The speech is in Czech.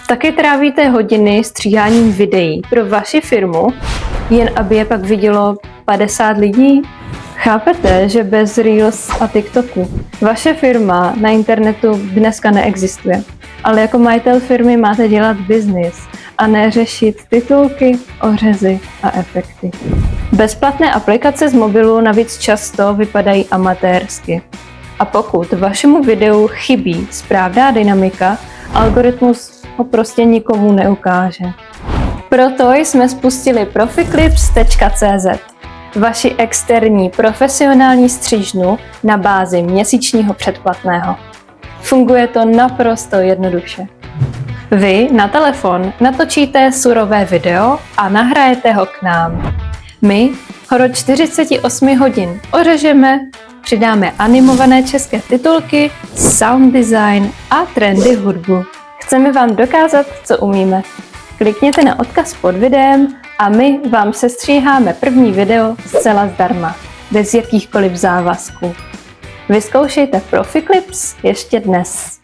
Taky trávíte hodiny stříháním videí pro vaši firmu, jen aby je pak vidělo 50 lidí? Chápete, že bez Reels a TikToku vaše firma na internetu dneska neexistuje, ale jako majitel firmy máte dělat biznis a ne řešit titulky, ořezy a efekty. Bezplatné aplikace z mobilu navíc často vypadají amatérsky. A pokud vašemu videu chybí správná dynamika, algoritmus ho prostě nikomu neukáže. Proto jsme spustili profiklips.cz, vaši externí profesionální střižnu na bázi měsíčního předplatného. Funguje to naprosto jednoduše. Vy na telefon natočíte surové video a nahrajete ho k nám. My ho do 48 hodin ořežeme, přidáme animované české titulky, sound design a trendy hudbu. Chceme vám dokázat, co umíme. Klikněte na odkaz pod videem a my vám sestříháme první video zcela zdarma, bez jakýchkoliv závazků. Vyzkoušejte Profiklips ještě dnes.